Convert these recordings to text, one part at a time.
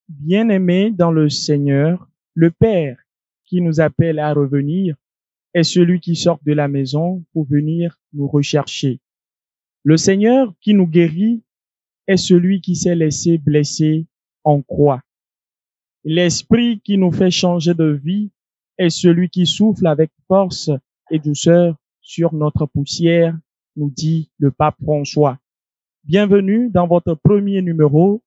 Bien-aimés dans le Seigneur, le Père qui nous appelle à revenir est celui qui sort de la maison pour venir nous rechercher. Le Seigneur qui nous guérit est celui qui s'est laissé blesser en croix. L'Esprit qui nous fait changer de vie est celui qui souffle avec force et douceur sur notre poussière, nous dit le pape François. Bienvenue dans votre premier numéro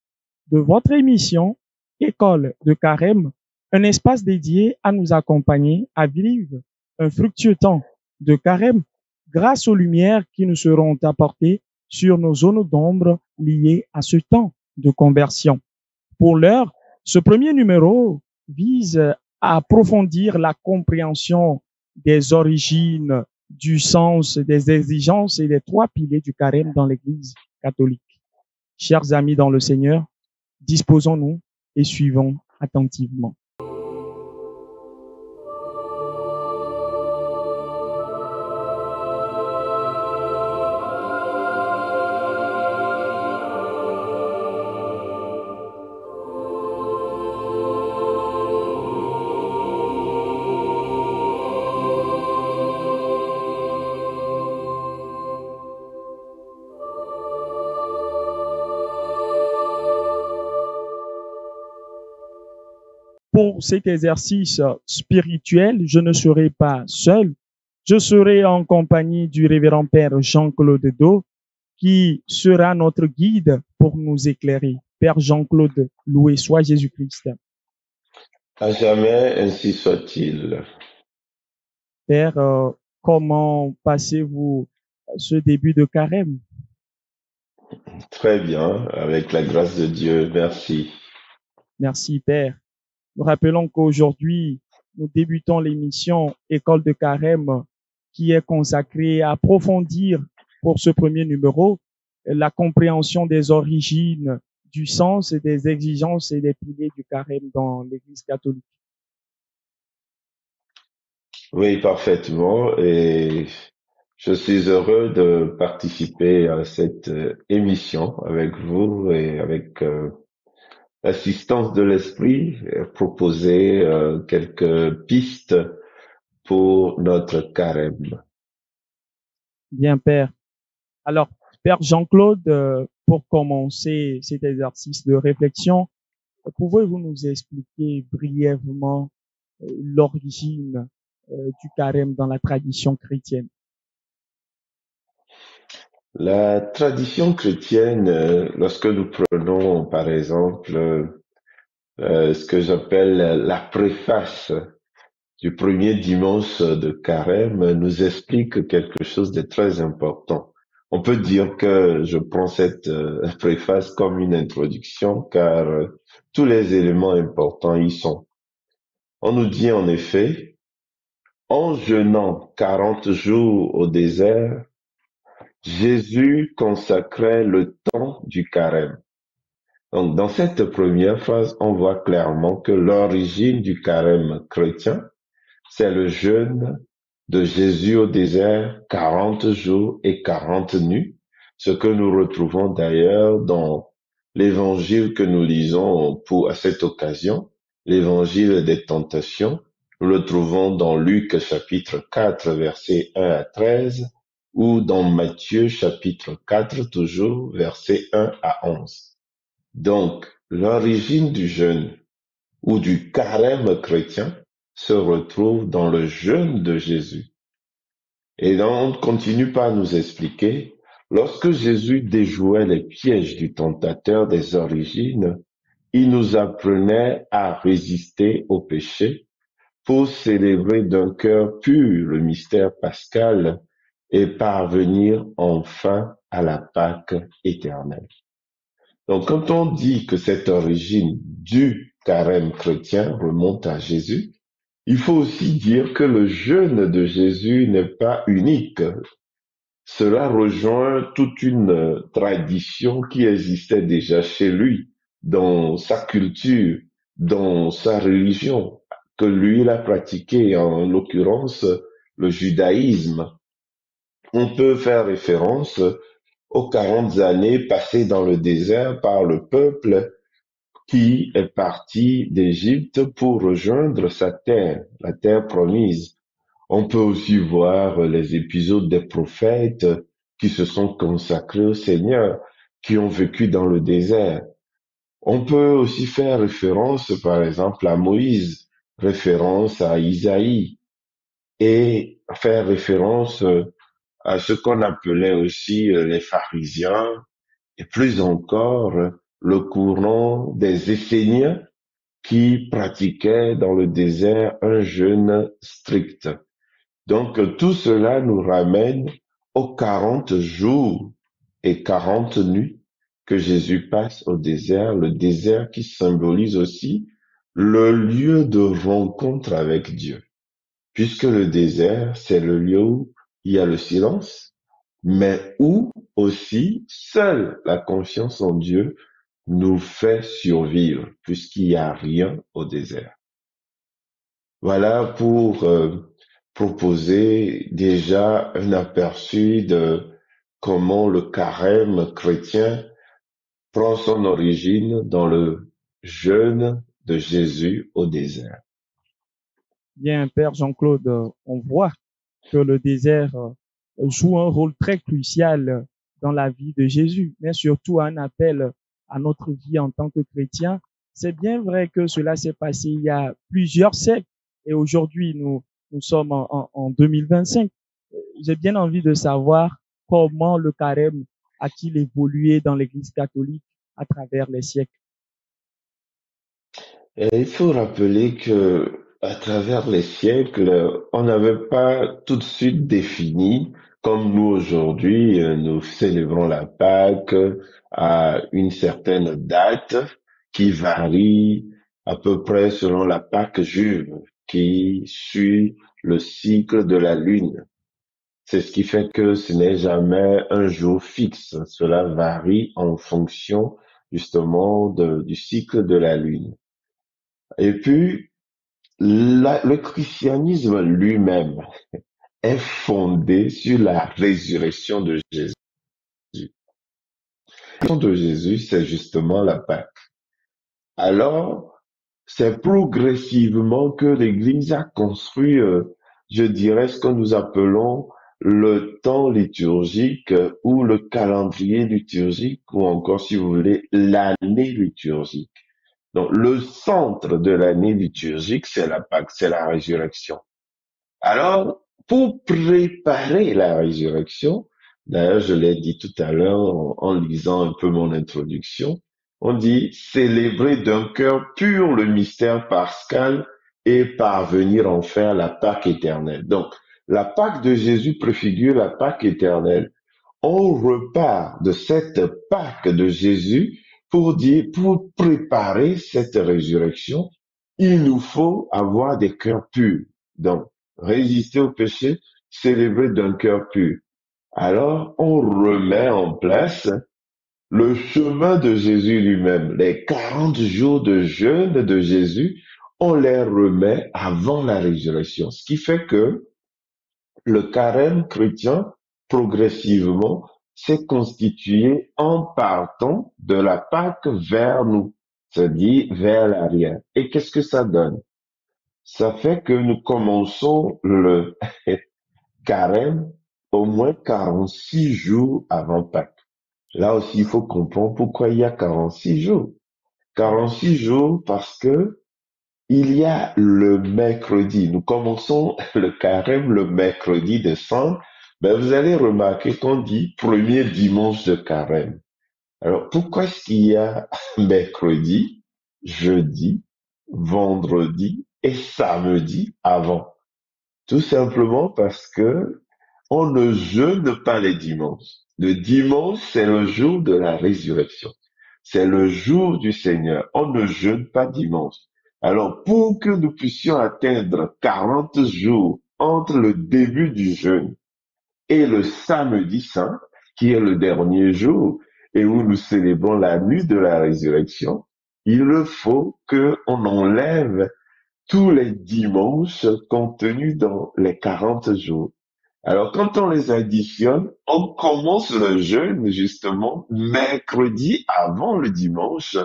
de votre émission École de Carême, un espace dédié à nous accompagner à vivre un fructueux temps de Carême grâce aux lumières qui nous seront apportées sur nos zones d'ombre liées à ce temps de conversion. Pour l'heure, ce premier numéro vise à approfondir la compréhension des origines, du sens, des exigences et des trois piliers du carême dans l'Église catholique. Chers amis dans le Seigneur, disposons-nous et suivons attentivement. Pour cet exercice spirituel, je ne serai pas seul. Je serai en compagnie du révérend Père Jean-Claude Do, qui sera notre guide pour nous éclairer. Père Jean-Claude, loué soit Jésus-Christ. À jamais, ainsi soit-il. Père, comment passez-vous ce début de carême? Très bien, avec la grâce de Dieu, merci. Merci, Père. Nous rappelons qu'aujourd'hui, nous débutons l'émission École de Carême qui est consacrée à approfondir pour ce premier numéro la compréhension des origines, du sens et des exigences et des piliers du carême dans l'Église catholique. Oui, parfaitement. Et je suis heureux de participer à cette émission avec vous et avec l'assistance de l'Esprit, proposer quelques pistes pour notre carême. Bien, Père. Alors, Père Jean-Claude, pour commencer cet exercice de réflexion, pouvez-vous nous expliquer brièvement l'origine du carême dans la tradition chrétienne? La tradition chrétienne, lorsque nous prenons par exemple ce que j'appelle la préface du premier dimanche de carême, nous explique quelque chose de très important. On peut dire que je prends cette préface comme une introduction car tous les éléments importants y sont. On nous dit en effet, en jeûnant 40 jours au désert, Jésus consacrait le temps du carême. Donc, dans cette première phrase, on voit clairement que l'origine du carême chrétien, c'est le jeûne de Jésus au désert, 40 jours et 40 nuits, ce que nous retrouvons d'ailleurs dans l'évangile que nous lisons à cette occasion, l'évangile des tentations. Nous le trouvons dans Luc chapitre 4, versets 1 à 13, ou dans Matthieu chapitre 4, toujours, versets 1 à 11. Donc, l'origine du jeûne ou du carême chrétien se retrouve dans le jeûne de Jésus. Et on continue par nous expliquer, lorsque Jésus déjouait les pièges du tentateur des origines, il nous apprenait à résister au péché pour célébrer d'un cœur pur le mystère pascal et parvenir enfin à la Pâque éternelle. Donc, quand on dit que cette origine du carême chrétien remonte à Jésus, il faut aussi dire que le jeûne de Jésus n'est pas unique. Cela rejoint toute une tradition qui existait déjà chez lui, dans sa culture, dans sa religion, que lui il a pratiqué, en l'occurrence le judaïsme. On peut faire référence aux 40 années passées dans le désert par le peuple qui est parti d'Égypte pour rejoindre sa terre, la terre promise. On peut aussi voir les épisodes des prophètes qui se sont consacrés au Seigneur, qui ont vécu dans le désert. On peut aussi faire référence, par exemple, à Moïse, référence à Isaïe, et faire référence à ce qu'on appelait aussi les pharisiens, et plus encore le courant des Esséniens qui pratiquaient dans le désert un jeûne strict. Donc tout cela nous ramène aux 40 jours et 40 nuits que Jésus passe au désert, le désert qui symbolise aussi le lieu de rencontre avec Dieu, puisque le désert, c'est le lieu où il y a le silence, mais où aussi seule la confiance en Dieu nous fait survivre, puisqu'il n'y a rien au désert. Voilà pour proposer déjà un aperçu de comment le carême chrétien prend son origine dans le jeûne de Jésus au désert. Bien, Père Jean-Claude, on voit que le désert joue un rôle très crucial dans la vie de Jésus, mais surtout un appel à notre vie en tant que chrétien. C'est bien vrai que cela s'est passé il y a plusieurs siècles et aujourd'hui nous sommes en 2025. J'ai bien envie de savoir comment le carême a-t-il évolué dans l'Église catholique à travers les siècles. Et il faut rappeler que à travers les siècles, on n'avait pas tout de suite défini, comme nous aujourd'hui, nous célébrons la Pâque à une certaine date qui varie à peu près selon la Pâque juive, qui suit le cycle de la lune. C'est ce qui fait que ce n'est jamais un jour fixe. Cela varie en fonction justement du cycle de la lune. Et puis, le christianisme lui-même est fondé sur la résurrection de Jésus. La résurrection de Jésus, c'est justement la Pâque. Alors, c'est progressivement que l'Église a construit, je dirais, ce que nous appelons le temps liturgique ou le calendrier liturgique ou encore, si vous voulez, l'année liturgique. Donc, le centre de l'année liturgique, c'est la Pâque, c'est la résurrection. Alors, pour préparer la résurrection, d'ailleurs, je l'ai dit tout à l'heure en lisant un peu mon introduction, on dit célébrer d'un cœur pur le mystère pascal et parvenir en faire la Pâque éternelle. Donc, la Pâque de Jésus préfigure la Pâque éternelle. On repart de cette Pâque de Jésus pour dire, pour préparer cette résurrection, il nous faut avoir des cœurs purs. Donc, résister au péché, célébrer d'un cœur pur. Alors, on remet en place le chemin de Jésus lui-même. Les 40 jours de jeûne de Jésus, on les remet avant la résurrection. Ce qui fait que le carême chrétien, progressivement, s'est constitué en partant de la Pâque vers nous, c'est-à-dire vers l'arrière. Et qu'est-ce que ça donne? Ça fait que nous commençons le carême au moins 46 jours avant Pâques. Là aussi, il faut comprendre pourquoi il y a 46 jours. 46 jours parce que il y a le mercredi. Nous commençons le carême le mercredi décembre. Ben, vous allez remarquer qu'on dit premier dimanche de carême. Alors, pourquoi est-ce qu'il y a mercredi, jeudi, vendredi et samedi avant? Tout simplement parce que on ne jeûne pas les dimanches. Le dimanche, c'est le jour de la résurrection. C'est le jour du Seigneur. On ne jeûne pas dimanche. Alors, pour que nous puissions atteindre 40 jours entre le début du jeûne et le samedi saint, qui est le dernier jour et où nous célébrons la nuit de la résurrection, il faut qu'on enlève tous les dimanches contenus dans les 40 jours. Alors, quand on les additionne, on commence le jeûne, justement, mercredi avant le dimanche.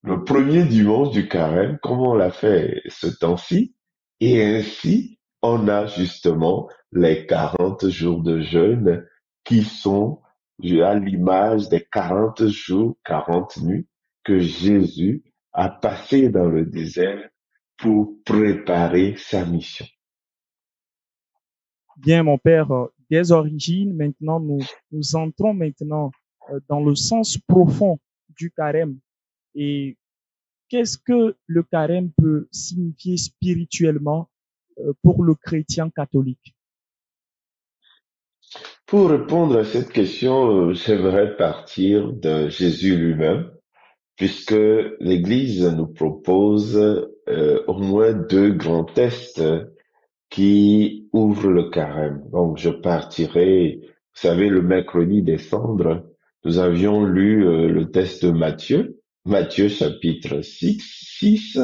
le premier dimanche du carême, comme on l'a fait ce temps-ci, et ainsi, on a justement les 40 jours de jeûne qui sont à l'image des 40 jours, 40 nuits que Jésus a passé dans le désert pour préparer sa mission. Bien, mon père, des origines, maintenant, nous entrons maintenant dans le sens profond du carême. Et qu'est-ce que le carême peut signifier spirituellement pour le chrétien catholique? Pour répondre à cette question, j'aimerais partir de Jésus lui-même, puisque l'Église nous propose au moins deux grands tests qui ouvrent le carême. Donc, je partirai, vous savez, le mercredi des cendres, nous avions lu le test de Matthieu, Matthieu chapitre 6,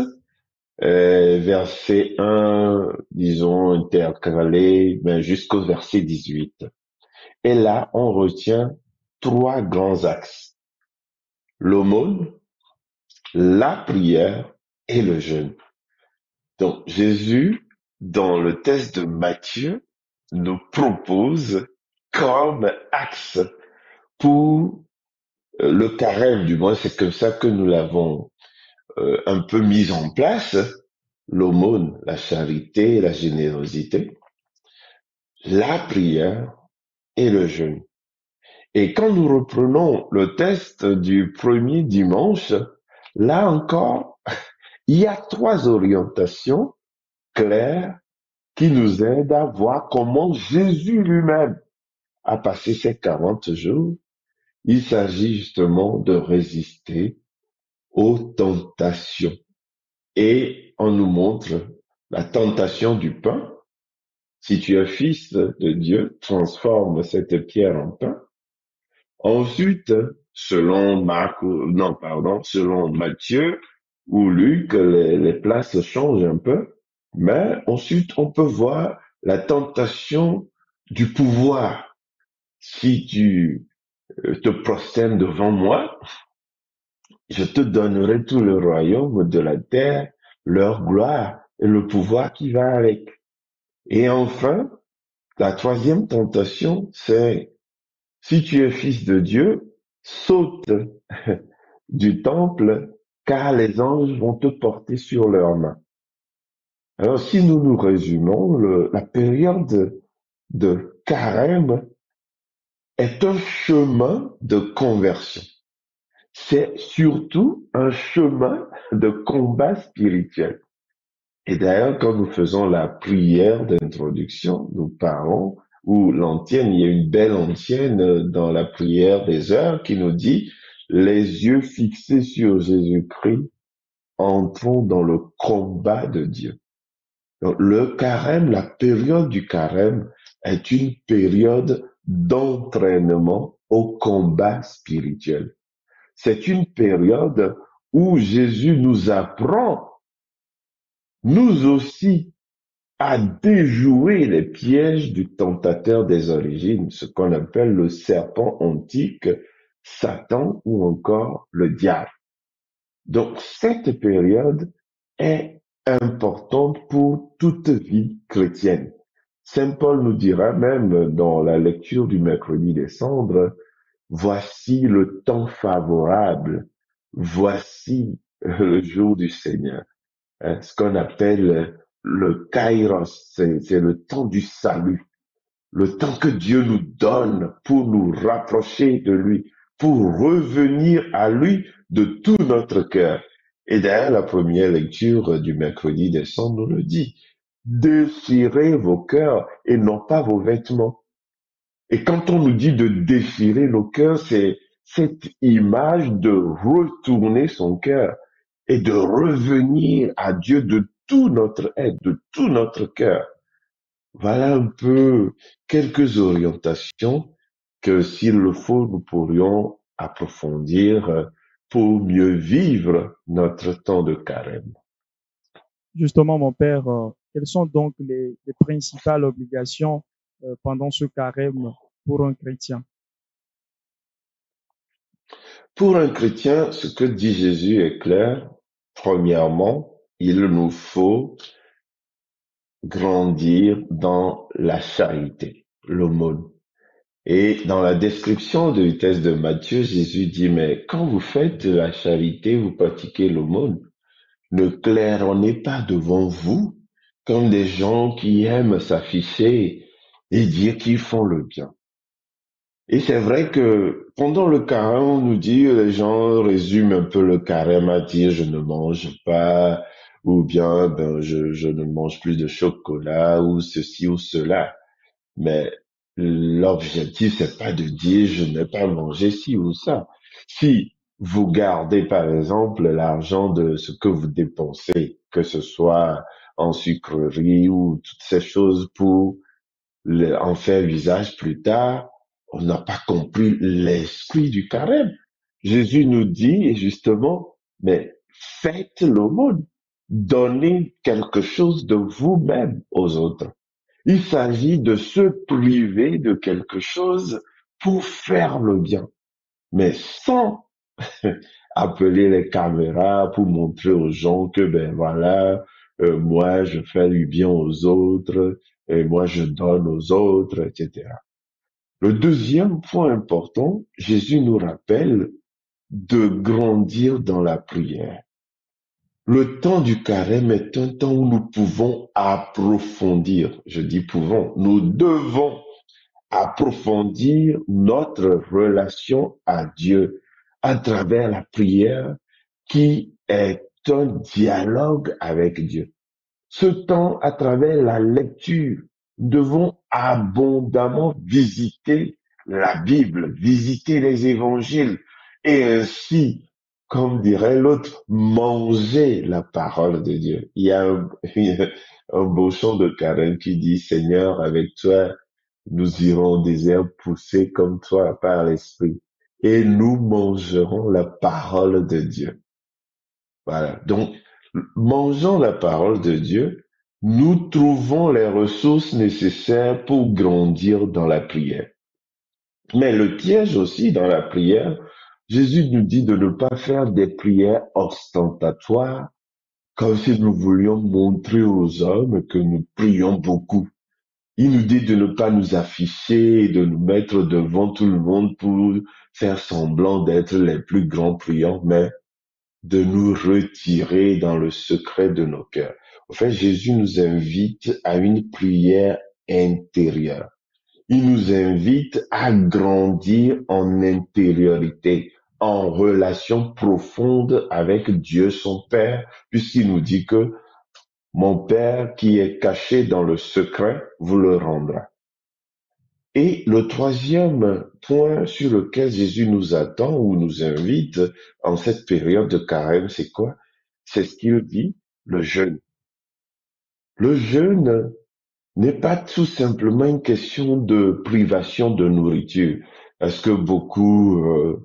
verset 1, disons, intercalé, ben, jusqu'au verset 18. Et là, on retient trois grands axes: l'aumône, la prière et le jeûne. Donc, Jésus, dans le test de Matthieu, nous propose comme axe pour le carême, du moins c'est comme ça que nous l'avons un peu mis en place: l'aumône, la charité, la générosité, la prière et le jeûne. Et quand nous reprenons le test du premier dimanche, là encore, il y a trois orientations claires qui nous aident à voir comment Jésus lui-même a passé ces 40 jours. Il s'agit justement de résister aux tentations. Et on nous montre la tentation du pain. Si tu es fils de Dieu, transforme cette pierre en pain. Ensuite, selon selon Matthieu ou Luc, les places changent un peu. Mais ensuite, on peut voir la tentation du pouvoir. Si tu te prosternes devant moi, je te donnerai tout le royaume de la terre, leur gloire et le pouvoir qui va avec. Et enfin, la troisième tentation, c'est: si tu es fils de Dieu, saute du temple, car les anges vont te porter sur leurs mains. Alors, si nous nous résumons, la période de carême est un chemin de conversion. C'est surtout un chemin de combat spirituel. Et d'ailleurs, quand nous faisons la prière d'introduction, nous parlons, ou l'antienne, il y a une belle antienne dans la prière des heures qui nous dit: les yeux fixés sur Jésus-Christ, entrons dans le combat de Dieu. Donc, le carême, la période du carême est une période d'entraînement au combat spirituel. C'est une période où Jésus nous apprend, nous aussi, à déjouer les pièges du tentateur des origines, ce qu'on appelle le serpent antique, Satan ou encore le diable. Donc, cette période est importante pour toute vie chrétienne. Saint Paul nous dira même dans la lecture du mercredi des cendres: voici le temps favorable, voici le jour du Seigneur. Hein, ce qu'on appelle le kairos, c'est le temps du salut, le temps que Dieu nous donne pour nous rapprocher de lui, pour revenir à lui de tout notre cœur. Et d'ailleurs, la première lecture du mercredi des cendres nous le dit: déchirez vos cœurs et non pas vos vêtements. Et quand on nous dit de déchirer nos cœurs, c'est cette image de retourner son cœur et de revenir à Dieu de tout notre être, de tout notre cœur. Voilà un peu quelques orientations que, s'il le faut, nous pourrions approfondir pour mieux vivre notre temps de carême. Justement, mon père, quelles sont donc les principales obligations pendant ce carême pour un chrétien? Pour un chrétien, ce que dit Jésus est clair. Premièrement, il nous faut grandir dans la charité, l'aumône. Et dans la description du texte de Matthieu, Jésus dit, mais quand vous faites la charité, vous pratiquez l'aumône, ne claironnez pas devant vous comme des gens qui aiment s'afficher et dire qu'ils font le bien. Et c'est vrai que pendant le carême, on nous dit, les gens résument un peu le carême à dire je ne mange pas, ou bien je ne mange plus de chocolat, ou ceci ou cela. Mais l'objectif, c'est pas de dire je n'ai pas mangé ci ou ça. Si vous gardez, par exemple, l'argent de ce que vous dépensez, que ce soit en sucrerie ou toutes ces choses pour en faire usage plus tard, on n'a pas compris l'esprit du carême. Jésus nous dit justement, mais faites l'aumône, donnez quelque chose de vous-même aux autres. Il s'agit de se priver de quelque chose pour faire le bien, mais sans appeler les caméras pour montrer aux gens que ben voilà, moi je fais du bien aux autres, et moi je donne aux autres, etc. Le deuxième point important, Jésus nous rappelle de grandir dans la prière. Le temps du carême est un temps où nous pouvons approfondir, je dis pouvons, nous devons approfondir notre relation à Dieu à travers la prière qui est un dialogue avec Dieu. Ce temps, à travers la lecture, nous devons abondamment visiter la Bible, visiter les évangiles et ainsi, comme dirait l'autre, manger la parole de Dieu. Il y a un beau chant de Karen qui dit, Seigneur, avec toi, nous irons au désert pousser comme toi par l'Esprit et nous mangerons la parole de Dieu. Voilà. Donc, mangeant la parole de Dieu, nous trouvons les ressources nécessaires pour grandir dans la prière. Mais le piège aussi dans la prière, Jésus nous dit de ne pas faire des prières ostentatoires, comme si nous voulions montrer aux hommes que nous prions beaucoup. Il nous dit de ne pas nous afficher et de nous mettre devant tout le monde pour faire semblant d'être les plus grands priants, mais de nous retirer dans le secret de nos cœurs. En fait, Jésus nous invite à une prière intérieure. Il nous invite à grandir en intériorité, en relation profonde avec Dieu son Père, puisqu'il nous dit que mon Père qui est caché dans le secret vous le rendra. Et le troisième point sur lequel Jésus nous attend ou nous invite en cette période de carême, c'est quoi? C'est ce qu'il dit, le jeûne. Le jeûne n'est pas tout simplement une question de privation de nourriture, parce que beaucoup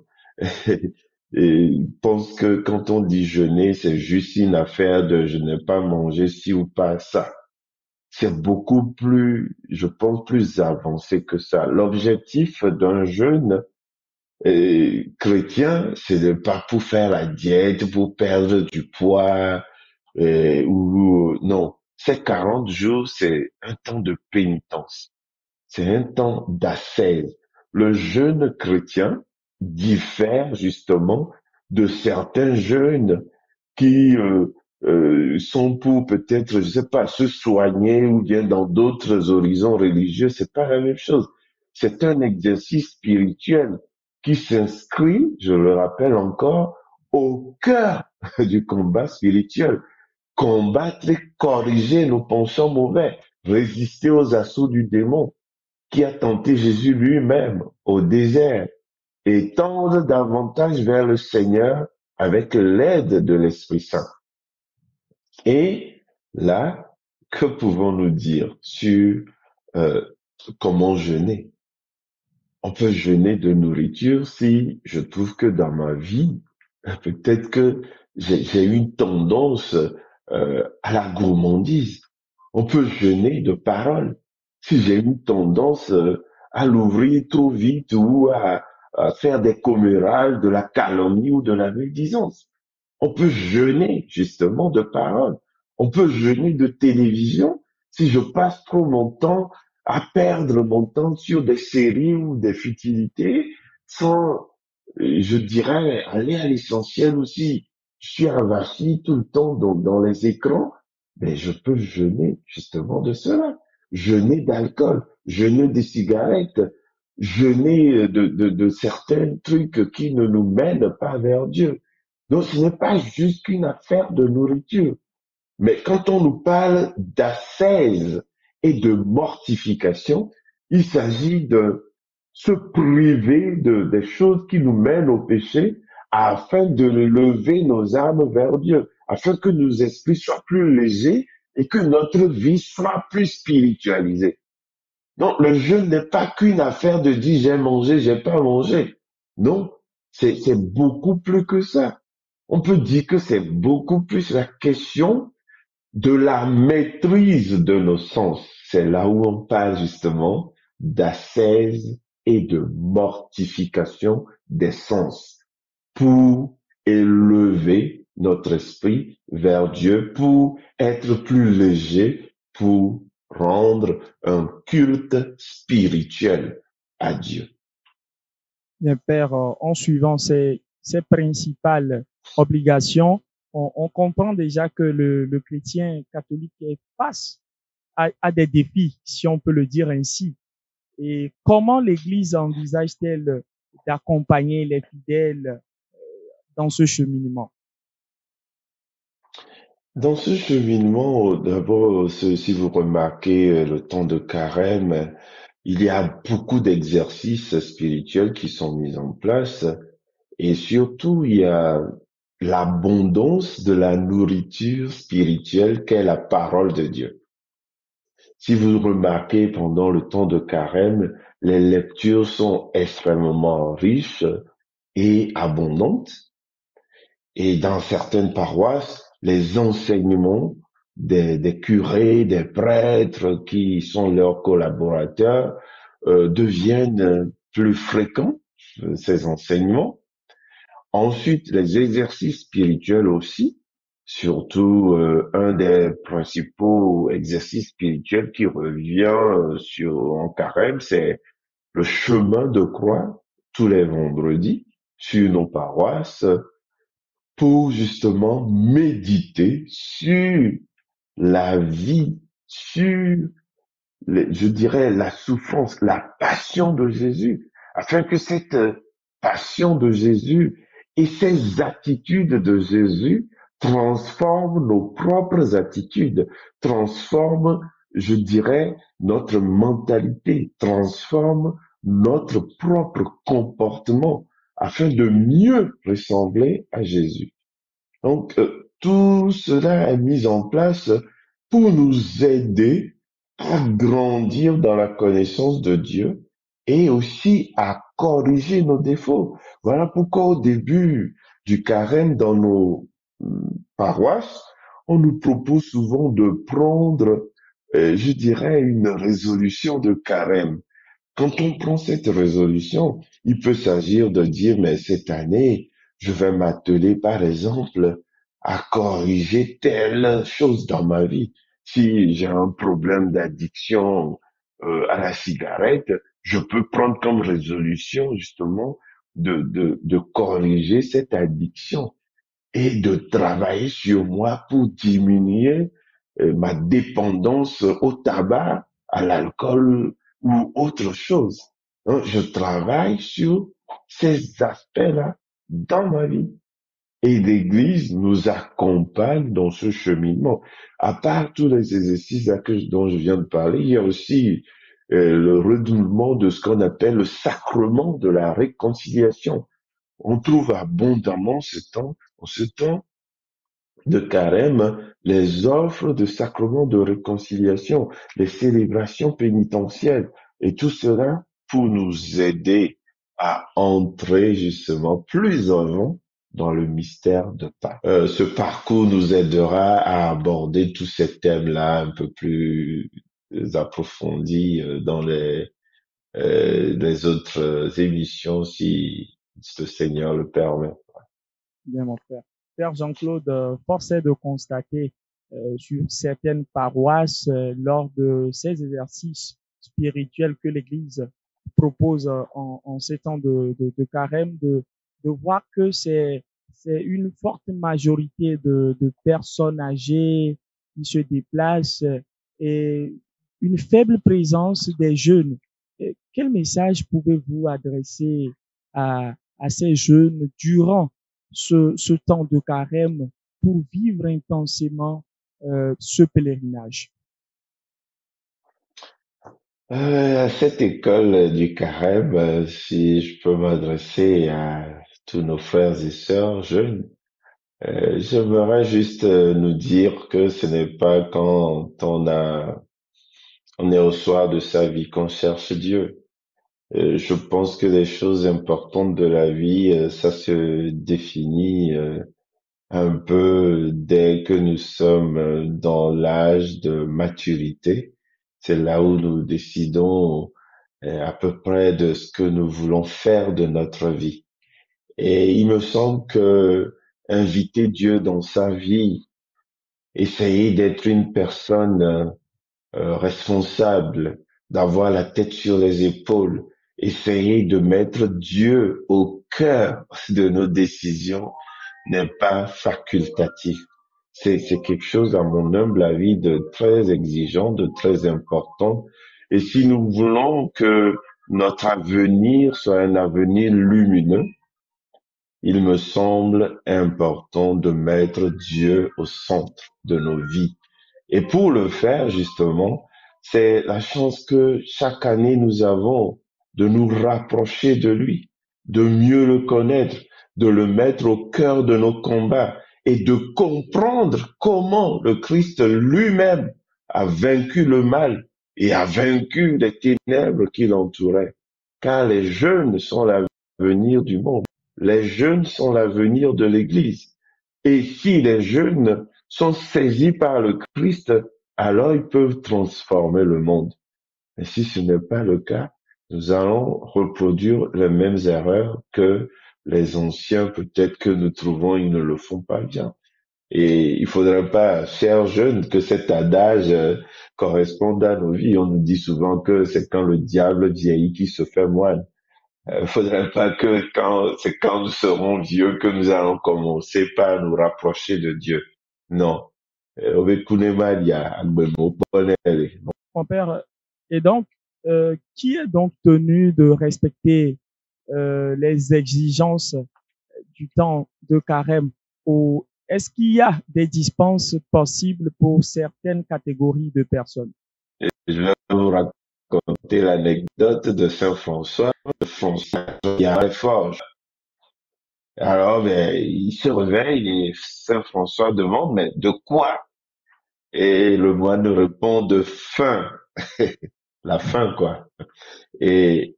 et pensent que quand on dit jeûner, c'est juste une affaire de je n'ai pas mangé ci ou pas ça. C'est beaucoup plus, je pense, plus avancé que ça. L'objectif d'un jeûne chrétien, c'est de pas pour faire la diète, pour perdre du poids, ou non. Ces 40 jours, c'est un temps de pénitence. C'est un temps d'ascèse. Le jeûne chrétien diffère justement de certains jeûnes qui sont pour peut-être, je sais pas, se soigner ou bien dans d'autres horizons religieux. C'est pas la même chose. C'est un exercice spirituel qui s'inscrit, je le rappelle encore, au cœur du combat spirituel. Combattre et corriger nos penchants mauvais, résister aux assauts du démon qui a tenté Jésus lui-même au désert et tendre davantage vers le Seigneur avec l'aide de l'Esprit Saint. Et là, que pouvons-nous dire sur euh, comment jeûner? On peut jeûner de nourriture si je trouve que dans ma vie, peut-être que j'ai une tendance à la gourmandise. On peut jeûner de parole si j'ai une tendance à l'ouvrir trop vite ou faire des commérages, de la calomnie ou de la médisance. On peut jeûner justement de parole. On peut jeûner de télévision si je passe trop mon temps à perdre mon temps sur des séries ou des futilités sans, je dirais, aller à l'essentiel aussi. Je suis investi tout le temps dans les écrans, mais je peux jeûner justement de cela. Jeûner d'alcool, jeûner des cigarettes, jeûner de certains trucs qui ne nous mènent pas vers Dieu. Donc, ce n'est pas juste qu'une affaire de nourriture. Mais quand on nous parle d'ascèse et de mortification, il s'agit de se priver des choses qui nous mènent au péché afin de lever nos âmes vers Dieu, afin que nos esprits soient plus légers et que notre vie soit plus spiritualisée. Donc, le jeûne n'est pas qu'une affaire de dire j'ai mangé, j'ai pas mangé. Non, c'est beaucoup plus que ça. On peut dire que c'est beaucoup plus la question de la maîtrise de nos sens. C'est là où on parle justement d'ascèse et de mortification des sens pour élever notre esprit vers Dieu, pour être plus léger, pour rendre un culte spirituel à Dieu. Bien, Père, en suivant ces principales obligations, on comprend déjà que le chrétien catholique est face à des défis, si on peut le dire ainsi. Et comment l'Église envisage-t-elle d'accompagner les fidèles dans ce cheminement? Dans ce cheminement, d'abord, si vous remarquez le temps de carême, il y a beaucoup d'exercices spirituels qui sont mis en place et surtout, il y a l'abondance de la nourriture spirituelle qu'est la parole de Dieu. Si vous remarquez pendant le temps de carême, les lectures sont extrêmement riches et abondantes. Et dans certaines paroisses, les enseignements des curés, des prêtres qui sont leurs collaborateurs deviennent plus fréquents, ces enseignements. Ensuite, les exercices spirituels aussi, surtout un des principaux exercices spirituels qui revient en carême, c'est le chemin de croix tous les vendredis sur nos paroisses pour justement méditer sur la vie, sur, je dirais, la souffrance, la passion de Jésus, afin que cette passion de Jésus et ces attitudes de Jésus transforment nos propres attitudes, transforment, je dirais, notre mentalité, transforment notre propre comportement afin de mieux ressembler à Jésus. Donc, tout cela est mis en place pour nous aider à grandir dans la connaissance de Dieu et aussi à corriger nos défauts. Voilà pourquoi au début du carême dans nos paroisses, on nous propose souvent de prendre, je dirais, une résolution de carême. Quand on prend cette résolution, il peut s'agir de dire, mais cette année, je vais m'atteler, par exemple, à corriger telle chose dans ma vie. Si j'ai un problème d'addiction à la cigarette, je peux prendre comme résolution, justement, de corriger cette addiction et de travailler sur moi pour diminuer ma dépendance au tabac, à l'alcool ou autre chose. Donc, je travaille sur ces aspects-là dans ma vie. Et l'Église nous accompagne dans ce cheminement. À part tous les exercices là dont je viens de parler, il y a aussi le redoublement de ce qu'on appelle le sacrement de la réconciliation. On trouve abondamment en ce temps de carême, les offres de sacrements de réconciliation, les célébrations pénitentielles, et tout cela pour nous aider à entrer justement plus avant dans le mystère de Pâques. Ce parcours nous aidera à aborder tous ces thèmes-là un peu plus approfondis dans les autres émissions si le Seigneur le permet. Bien, mon frère. Père Jean-Claude, force est de constater sur certaines paroisses, lors de ces exercices spirituels que l'Église propose en ces temps de carême, de voir que c'est une forte majorité de personnes âgées qui se déplacent et une faible présence des jeunes. Quel message pouvez-vous adresser à ces jeunes durant ce temps de carême pour vivre intensément ce pèlerinage? À cette école du Carême, si je peux m'adresser à tous nos frères et sœurs jeunes, j'aimerais juste nous dire que ce n'est pas quand on est au soir de sa vie qu'on cherche Dieu. Je pense que les choses importantes de la vie, ça se définit un peu dès que nous sommes dans l'âge de maturité. C'est là où nous décidons à peu près de ce que nous voulons faire de notre vie. Et il me semble que inviter Dieu dans sa vie, essayer d'être une personne responsable, d'avoir la tête sur les épaules, essayer de mettre Dieu au cœur de nos décisions n'est pas facultatif. C'est quelque chose, à mon humble avis, de très exigeant, de très important. Et si nous voulons que notre avenir soit un avenir lumineux, il me semble important de mettre Dieu au centre de nos vies. Et pour le faire, justement, c'est la chance que chaque année nous avons de nous rapprocher de lui, de mieux le connaître, de le mettre au cœur de nos combats et de comprendre comment le Christ lui-même a vaincu le mal et a vaincu les ténèbres qui l'entouraient. Car les jeunes sont l'avenir du monde. Les jeunes sont l'avenir de l'Église. Et si les jeunes sont saisis par le Christ, alors ils peuvent transformer le monde. Et si ce n'est pas le cas, nous allons reproduire les mêmes erreurs que les anciens, peut-être que nous trouvons, ils ne le font pas bien. Et il faudrait pas, chers jeunes, que cet adage corresponde à nos vies. On nous dit souvent que c'est quand le diable vieillit qu'il se fait moine. Faudrait pas que c'est quand nous serons vieux que nous allons commencer par nous rapprocher de Dieu. Non. Obekunemandia, agbemo, bonele. Mon père, et donc, qui est donc tenu de respecter les exigences du temps de carême ou est-ce qu'il y a des dispenses possibles pour certaines catégories de personnes? Je vais vous raconter l'anecdote de Saint François, de François qui a les forges. Alors, ben, il se réveille et Saint François demande, mais de quoi? Et le moine répond de faim. La faim, quoi. Et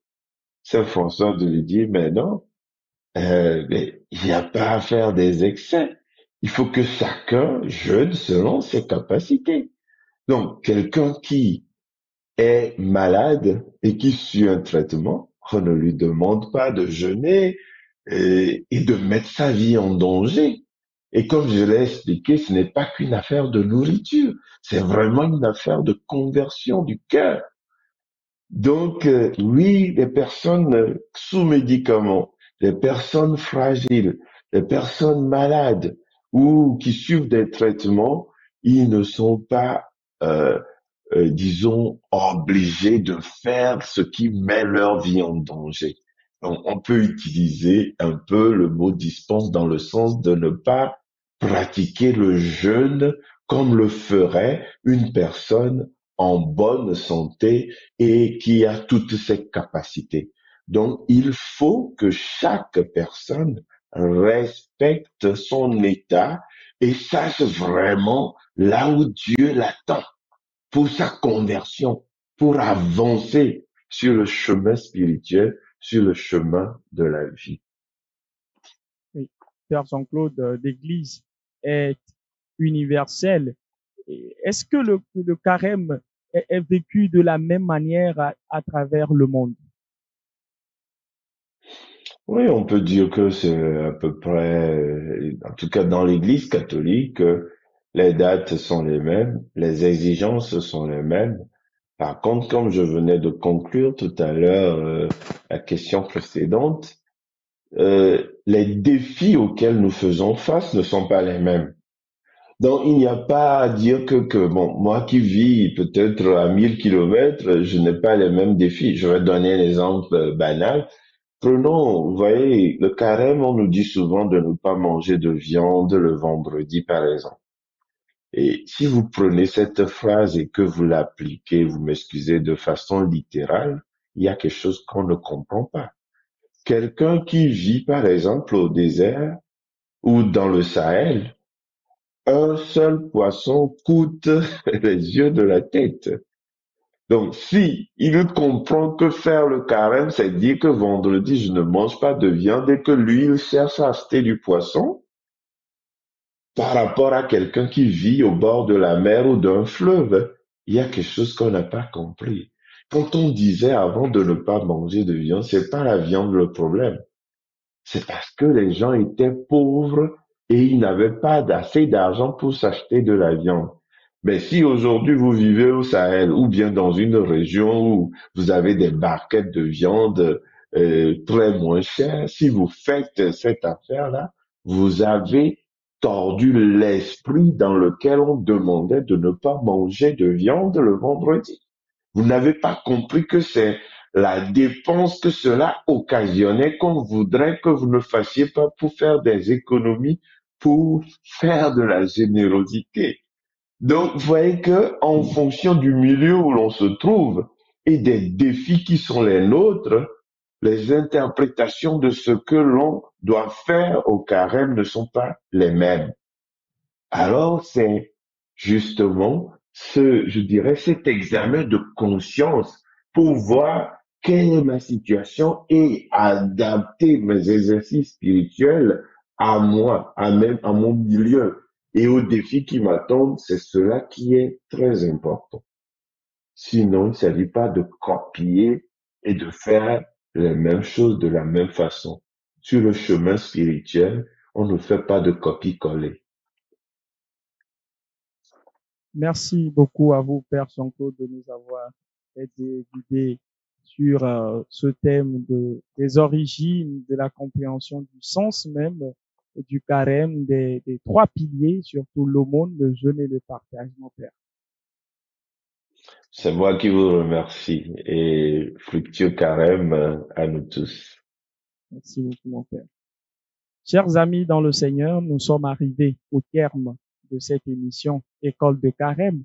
Saint François de lui dire, mais non, mais il n'y a pas à faire des excès. Il faut que chacun jeûne selon ses capacités. Donc, quelqu'un qui est malade et qui suit un traitement, on ne lui demande pas de jeûner et de mettre sa vie en danger. Et comme je l'ai expliqué, ce n'est pas qu'une affaire de nourriture, c'est vraiment une affaire de conversion du cœur. Donc, oui, les personnes sous médicaments, les personnes fragiles, les personnes malades ou qui suivent des traitements, ils ne sont pas, euh, disons, obligés de faire ce qui met leur vie en danger. Donc, on peut utiliser un peu le mot dispense dans le sens de ne pas pratiquer le jeûne comme le ferait une personne en bonne santé et qui a toutes ses capacités. Donc, il faut que chaque personne respecte son état et sache vraiment là où Dieu l'attend pour sa conversion, pour avancer sur le chemin spirituel, sur le chemin de la vie. Oui. Père Jean-Claude, l'Église est universelle. Est-ce que le carême est vécu de la même manière à travers le monde? Oui, on peut dire que c'est à peu près, en tout cas dans l'Église catholique, les dates sont les mêmes, les exigences sont les mêmes. Par contre, comme je venais de conclure tout à l'heure, la question précédente, les défis auxquels nous faisons face ne sont pas les mêmes. Donc, il n'y a pas à dire que bon, moi qui vis peut-être à 1000 kilomètres, je n'ai pas les mêmes défis. Je vais donner un exemple banal. Prenons, vous voyez, le carême, on nous dit souvent de ne pas manger de viande le vendredi, par exemple. Et si vous prenez cette phrase et que vous l'appliquez, vous m'excusez, de façon littérale, il y a quelque chose qu'on ne comprend pas. Quelqu'un qui vit, par exemple, au désert ou dans le Sahel, un seul poisson coûte les yeux de la tête. Donc, si il comprend que faire le carême, c'est dire que vendredi, je ne mange pas de viande et que lui, il cherche à acheter du poisson par rapport à quelqu'un qui vit au bord de la mer ou d'un fleuve, il y a quelque chose qu'on n'a pas compris. Quand on disait avant de ne pas manger de viande, c'est pas la viande le problème. C'est parce que les gens étaient pauvres et ils n'avaient pas assez d'argent pour s'acheter de la viande. Mais si aujourd'hui vous vivez au Sahel ou bien dans une région où vous avez des barquettes de viande très moins chères, si vous faites cette affaire-là, vous avez tordu l'esprit dans lequel on demandait de ne pas manger de viande le vendredi. Vous n'avez pas compris que c'est la dépense que cela occasionnait qu'on voudrait que vous ne fassiez pas pour faire des économies, pour faire de la générosité. Donc, vous voyez que en fonction du milieu où l'on se trouve et des défis qui sont les nôtres, les interprétations de ce que l'on doit faire au carême ne sont pas les mêmes. Alors, c'est justement je dirais, cet examen de conscience pour voir quelle est ma situation et adapter mes exercices spirituels à moi, à mon milieu et aux défis qui m'attendent. C'est cela qui est très important. Sinon, il ne s'agit pas de copier et de faire les mêmes choses de la même façon. Sur le chemin spirituel, on ne fait pas de copie-coller. Merci beaucoup à vous, Père Jean-Claude, de nous avoir aidé, guidé sur ce thème des origines, de la compréhension du sens même du carême, des trois piliers, surtout l'aumône, le jeûne et le partage, mon Père. C'est moi qui vous remercie et fructueux carême à nous tous. Merci beaucoup, mon Père. Chers amis dans le Seigneur, nous sommes arrivés au terme de cette émission École de carême.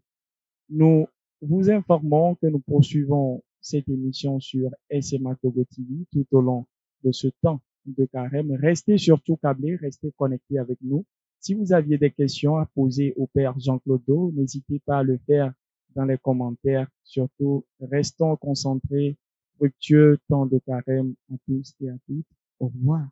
Nous vous informons que nous poursuivons cette émission sur SMA Togo TV tout au long de ce temps de carême. Restez surtout câblés, restez connectés avec nous. Si vous aviez des questions à poser au Père Jean-Claude, n'hésitez pas à le faire dans les commentaires. Surtout, restons concentrés, fructueux temps de carême à tous et à toutes. Au revoir.